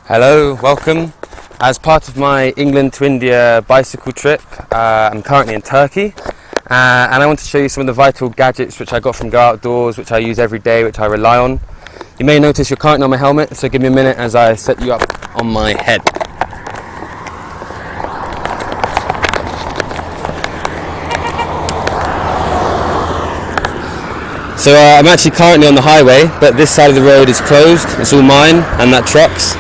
Hello, welcome. As part of my England to India bicycle trip, I'm currently in Turkey and I want to show you some of the vital gadgets which I got from Go Outdoors, which I use every day, which I rely on. You may notice you're currently on my helmet, so give me a minute as I set you up on my head. So I'm actually currently on the highway, but this side of the road is closed. It's all mine and that truck's.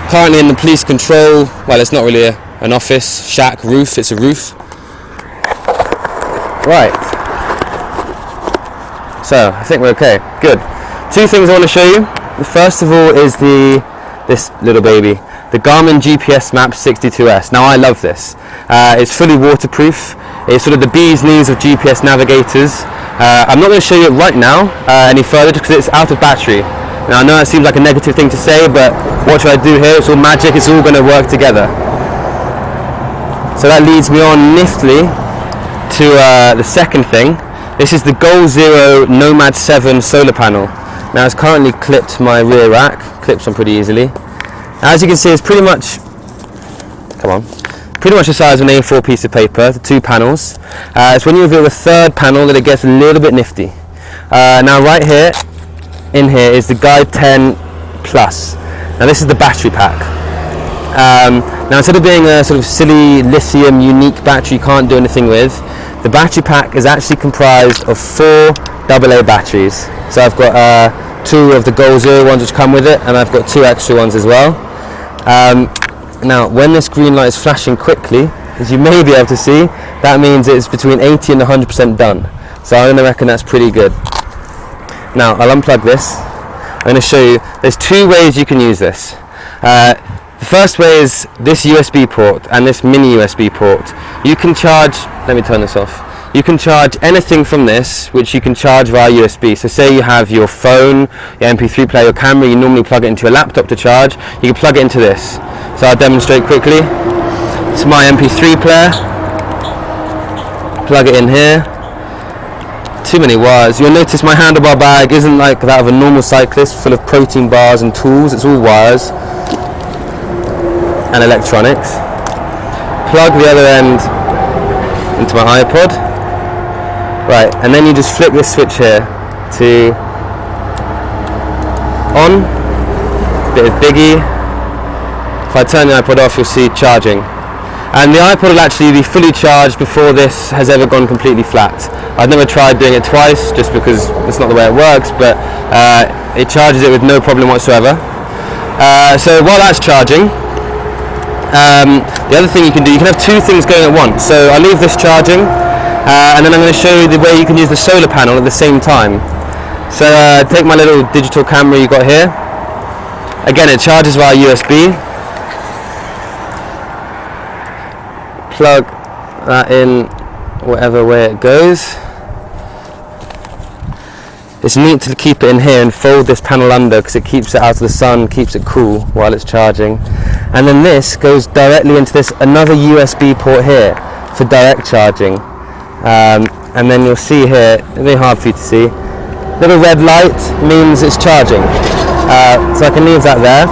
Currently in the police control, well, it's not really an office, shack, roof, it's a roof. Right. So, I think we're okay. Good. Two things I want to show you. The first of all is this little baby, the Garmin GPSmap 62S. Now I love this. It's fully waterproof. It's sort of the bee's knees of GPS navigators. I'm not going to show you it right now any further just because it's out of battery. Now I know that seems like a negative thing to say, but what should I do here? It's all magic, it's all going to work together. So that leads me on niftily to the second thing. This is the Goal Zero Nomad 7 solar panel. Now it's currently clipped to my rear rack, clips on pretty easily. As you can see, it's pretty much the size of an A4 piece of paper, the two panels. It's when you reveal the third panel that it gets a little bit nifty. Now right here, in here is the Guide 10 Plus. Now this is the battery pack. Now instead of being a sort of silly lithium unique battery you can't do anything with, the battery pack is actually comprised of 4 AA batteries. So I've got 2 of the Goal Zero ones which come with it, and I've got 2 extra ones as well. Now when this green light is flashing quickly, as you may be able to see, that means it's between 80 and 100% done. So I'm going to reckon that's pretty good. Now I'll unplug this. I'm going to show you, there's 2 ways you can use this. The first way is this USB port and this mini USB port. You can charge, let me turn this off. You can charge anything from this, which you can charge via USB. So say you have your phone, your MP3 player, your camera, you normally plug it into your laptop to charge, you can plug it into this. So I'll demonstrate quickly. It's my MP3 player. Plug it in here. Too many wires. You'll notice my handlebar bag isn't like that of a normal cyclist, full of protein bars and tools. It's all wires and electronics. Plug the other end into my iPod. Right, and then you just flick this switch here to on. Bit of biggie. If I turn the iPod off, you'll see charging. And the iPod will actually be fully charged before this has ever gone completely flat. I've never tried doing it twice just because it's not the way it works, but it charges it with no problem whatsoever. So while that's charging, the other thing you can do, you can have 2 things going at once. So I'll leave this charging and then I'm going to show you the way you can use the solar panel at the same time. So take my little digital camera you got here. Again, it charges via USB. Plug that in whatever way it goes. It's neat to keep it in here and fold this panel under because it keeps it out of the sun, keeps it cool while it's charging. And then this goes directly into this another USB port here for direct charging. And then you'll see here, it's very hard for you to see, little red light means it's charging. So I can leave that there.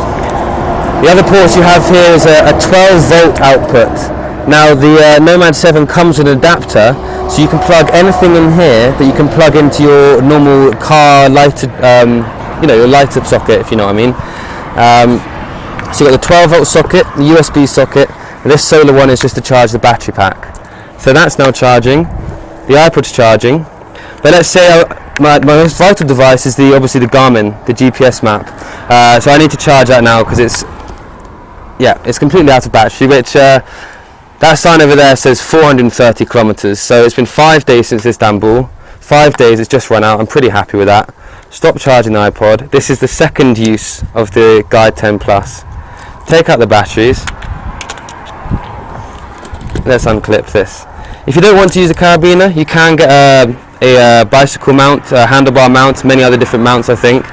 The other port you have here is a 12 volt output. Now the Nomad 7 comes with an adapter, so you can plug anything in here that you can plug into your normal car lighted, your light up socket, if you know what I mean. So you've got the 12 volt socket, the USB socket, and this solar one is just to charge the battery pack. So that's now charging, the iPod's charging, but let's say my most vital device is obviously the Garmin, the GPSmap. So I need to charge that now because it's completely out of battery, which that sign over there says 430 kilometers, so it's been 5 days since Istanbul. 5 days, it's just run out. I'm pretty happy with that. Stop charging the iPod. This is the second use of the Guide 10 Plus. Take out the batteries. Let's unclip this. If you don't want to use a carabiner, you can get a bicycle mount, a handlebar mount, many other different mounts I think.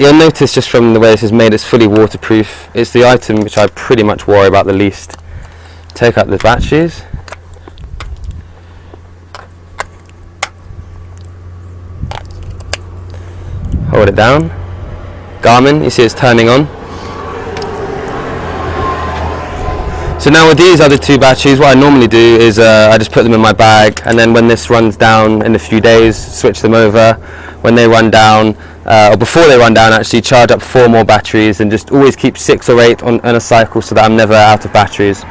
You'll notice just from the way this is made, it's fully waterproof. It's the item which I pretty much worry about the least. Take out the batteries. Hold it down. Garmin, you see it's turning on. So now with these other 2 batteries, what I normally do is I just put them in my bag, and then when this runs down in a few days, switch them over. When they run down, or before they run down actually, charge up 4 more batteries, and just always keep 6 or 8 on a cycle so that I'm never out of batteries.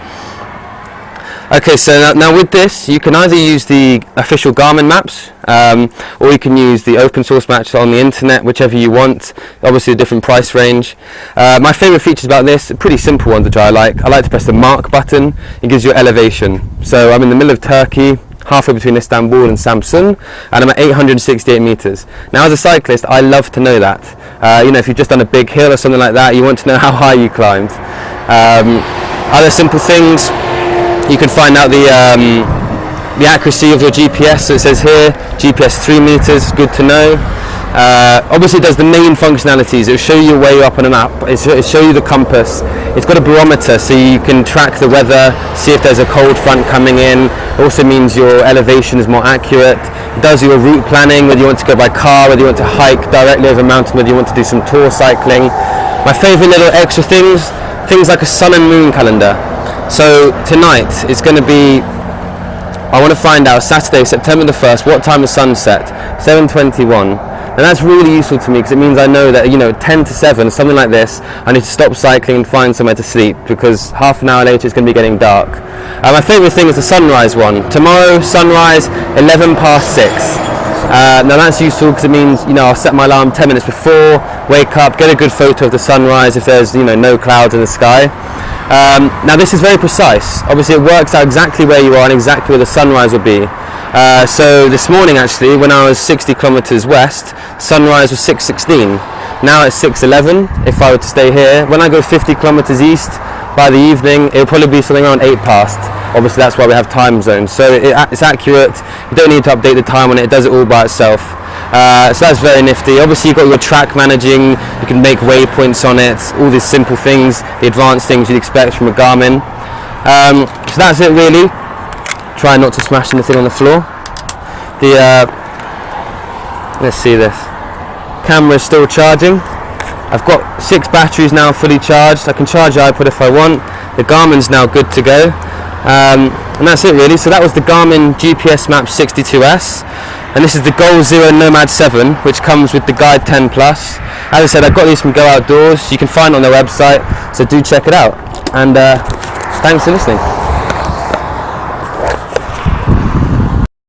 Okay, so now with this, you can either use the official Garmin maps, or you can use the open source maps on the internet, whichever you want. Obviously a different price range. My favourite features about this, a pretty simple one which I like to press the mark button. It gives you elevation. So I'm in the middle of Turkey, halfway between Istanbul and Samsun, and I'm at 868 meters. Now as a cyclist, I love to know that. You know, if you've just done a big hill or something like that, you want to know how high you climbed. Other simple things, you can find out the accuracy of your GPS. So it says here, GPS 3 meters, good to know. Obviously it does the main functionalities. It will show you your way up on a map. It'll show you the compass. It's got a barometer so you can track the weather, see if there's a cold front coming in. It also means your elevation is more accurate. It does your route planning, whether you want to go by car, whether you want to hike directly over a mountain, whether you want to do some tour cycling. My favourite little extra things like a sun and moon calendar. So tonight it's going to be, I want to find out Saturday, September the 1st, what time the sun set, 7:21. And that's really useful to me because it means I know that, you know, 10 to 7, something like this, I need to stop cycling and find somewhere to sleep, because half an hour later it's going to be getting dark. My favourite thing is the sunrise one. Tomorrow, sunrise, 11 past 6. Now that's useful because it means, you know, I'll set my alarm 10 minutes before, wake up, get a good photo of the sunrise if there's, you know, no clouds in the sky. Now this is very precise. Obviously it works out exactly where you are and exactly where the sunrise will be. So this morning actually, when I was 60 kilometers west, sunrise was 6:16. Now it's 6:11 if I were to stay here. When I go 50 kilometers east, by the evening it'll probably be something around 8 past. Obviously that's why we have time zones. So it's accurate. You don't need to update the time on it. It does it all by itself. So that's very nifty. Obviously you've got your track managing, you can make waypoints on it, all these simple things, the advanced things you'd expect from a Garmin. So that's it really. Try not to smash anything on the floor. Let's see this. Camera is still charging. I've got 6 batteries now fully charged. I can charge the iPod if I want. The Garmin's now good to go. And that's it really. So that was the Garmin GPSmap 62S. And this is the Goal Zero Nomad 7, which comes with the Guide 10 Plus. As I said, I got these from Go Outdoors. You can find it on their website, so do check it out. And thanks for listening.